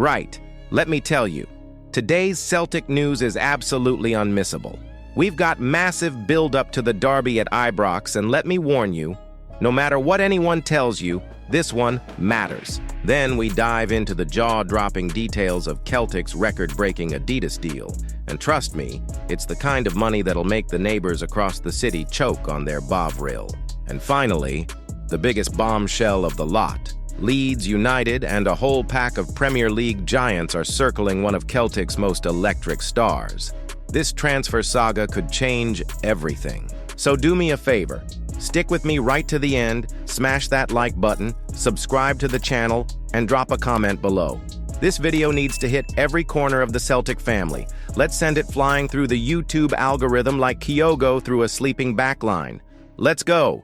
Right. Let me tell you, today's Celtic news is absolutely unmissable. We've got massive build-up to the derby at Ibrox, and let me warn you, no matter what anyone tells you, this one matters. Then we dive into the jaw-dropping details of Celtic's record-breaking Adidas deal. And trust me, it's the kind of money that'll make the neighbors across the city choke on their bovril. And finally, the biggest bombshell of the lot. Leeds United and a whole pack of Premier League giants are circling one of Celtic's most electric stars. This transfer saga could change everything. So do me a favor. Stick with me right to the end, smash that like button, subscribe to the channel, and drop a comment below. This video needs to hit every corner of the Celtic family. Let's send it flying through the YouTube algorithm like Kyogo through a sleeping backline. Let's go!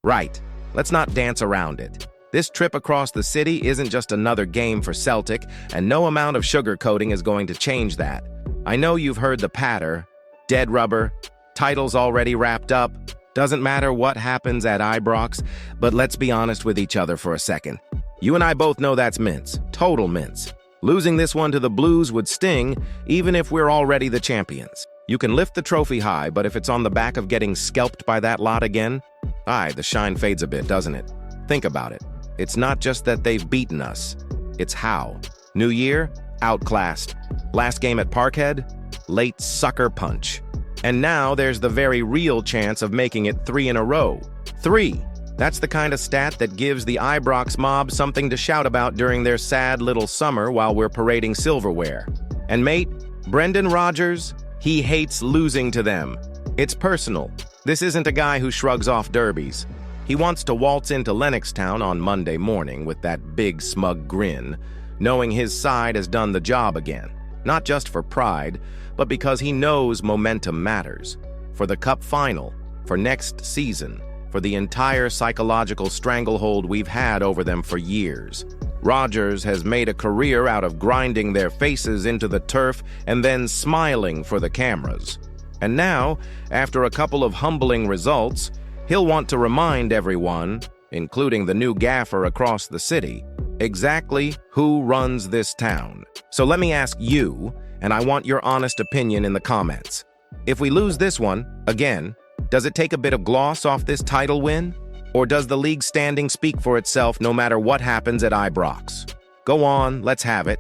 Right, let's not dance around it. This trip across the city isn't just another game for Celtic, and no amount of sugarcoating is going to change that. I know you've heard the patter, dead rubber, titles already wrapped up, doesn't matter what happens at Ibrox, but let's be honest with each other for a second. You and I both know that's mince, total mince. Losing this one to the Blues would sting, even if we're already the champions. You can lift the trophy high, but if it's on the back of getting scalped by that lot again, the shine fades a bit, doesn't it? Think about it. It's not just that they've beaten us, it's how. New year, outclassed. Last game at Parkhead, late sucker punch. And now there's the very real chance of making it 3 in a row. 3! That's the kind of stat that gives the Ibrox mob something to shout about during their sad little summer while we're parading silverware. And mate, Brendan Rodgers, he hates losing to them. It's personal. This isn't a guy who shrugs off derbies. He wants to waltz into Lennoxtown on Monday morning with that big smug grin, knowing his side has done the job again. Not just for pride, but because he knows momentum matters. For the cup final, for next season, for the entire psychological stranglehold we've had over them for years. Rodgers has made a career out of grinding their faces into the turf and then smiling for the cameras. And now, after a couple of humbling results, he'll want to remind everyone, including the new gaffer across the city, exactly who runs this town. So let me ask you, and I want your honest opinion in the comments. If we lose this one, again, does it take a bit of gloss off this title win? Or does the league standing speak for itself no matter what happens at Ibrox? Go on, let's have it.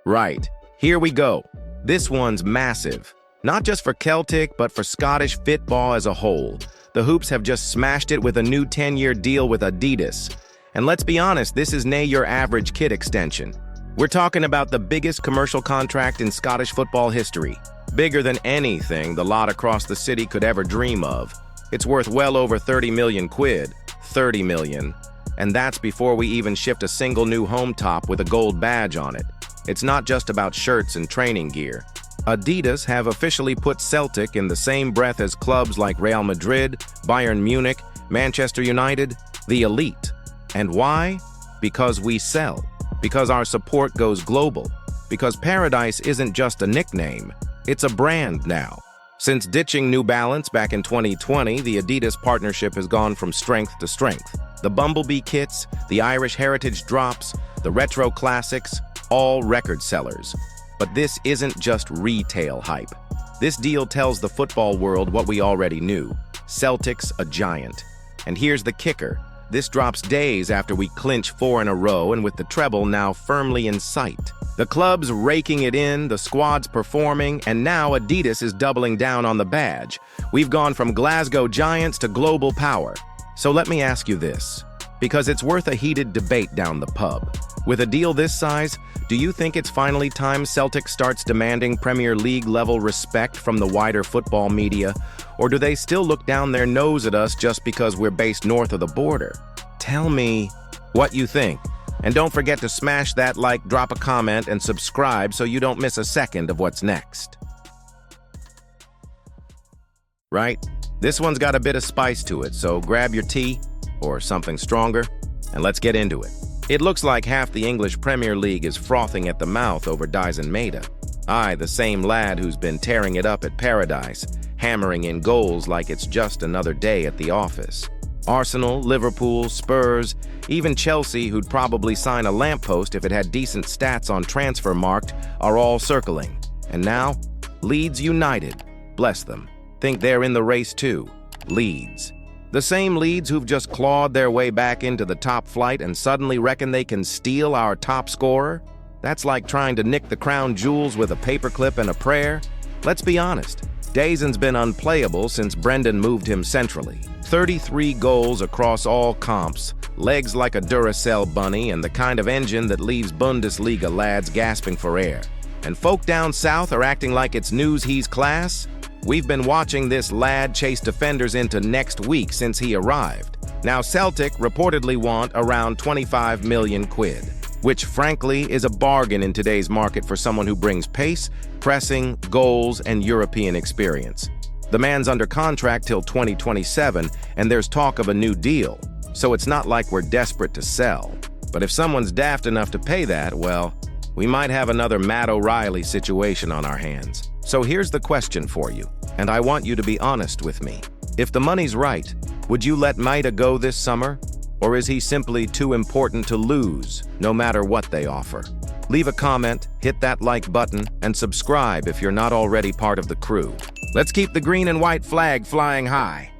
Right, here we go. This one's massive. Not just for Celtic, but for Scottish football as a whole. The Hoops have just smashed it with a new 10-year deal with Adidas. And let's be honest, this is nay your average kit extension. We're talking about the biggest commercial contract in Scottish football history. Bigger than anything the lot across the city could ever dream of. It's worth well over 30 million quid. 30 million. And that's before we even shipped a single new home top with a gold badge on it. It's not just about shirts and training gear. Adidas have officially put Celtic in the same breath as clubs like Real Madrid, Bayern Munich, Manchester United, the elite. And why? Because we sell. Because our support goes global. Because Paradise isn't just a nickname, it's a brand now. Since ditching New Balance back in 2020, the Adidas partnership has gone from strength to strength. The Bumblebee kits, the Irish Heritage drops, the retro classics, all record sellers. But this isn't just retail hype. This deal tells the football world what we already knew. Celtic's a giant. And here's the kicker. This drops days after we clinch 4 in a row and with the treble now firmly in sight. The club's raking it in, the squad's performing, and now Adidas is doubling down on the badge. We've gone from Glasgow Giants to global power. So let me ask you this, because it's worth a heated debate down the pub. With a deal this size, do you think it's finally time Celtic starts demanding Premier League-level respect from the wider football media, or do they still look down their nose at us just because we're based north of the border? Tell me what you think. And don't forget to smash that like, drop a comment, and subscribe so you don't miss a second of what's next. Right? This one's got a bit of spice to it, so grab your tea, or something stronger, and let's get into it. It looks like half the English Premier League is frothing at the mouth over Maeda. The same lad who's been tearing it up at Paradise, hammering in goals like it's just another day at the office. Arsenal, Liverpool, Spurs, even Chelsea, who'd probably sign a lamppost if it had decent stats on Transfermarkt, are all circling. And now, Leeds United. Bless them. Think they're in the race too. Leeds. The same Leeds who've just clawed their way back into the top flight and suddenly reckon they can steal our top scorer? That's like trying to nick the crown jewels with a paperclip and a prayer. Let's be honest. Dazen's been unplayable since Brendan moved him centrally. 33 goals across all comps, legs like a Duracell bunny, and the kind of engine that leaves Bundesliga lads gasping for air. And folk down south are acting like it's news he's class? We've been watching this lad chase defenders into next week since he arrived. Now Celtic reportedly want around 25 million quid, which frankly is a bargain in today's market for someone who brings pace, pressing, goals, and European experience. The man's under contract till 2027, and there's talk of a new deal, so it's not like we're desperate to sell. But if someone's daft enough to pay that, well, we might have another Matt O'Reilly situation on our hands. So here's the question for you, and I want you to be honest with me. If the money's right, would you let Maeda go this summer? Or is he simply too important to lose, no matter what they offer? Leave a comment, hit that like button, and subscribe if you're not already part of the crew. Let's keep the green and white flag flying high.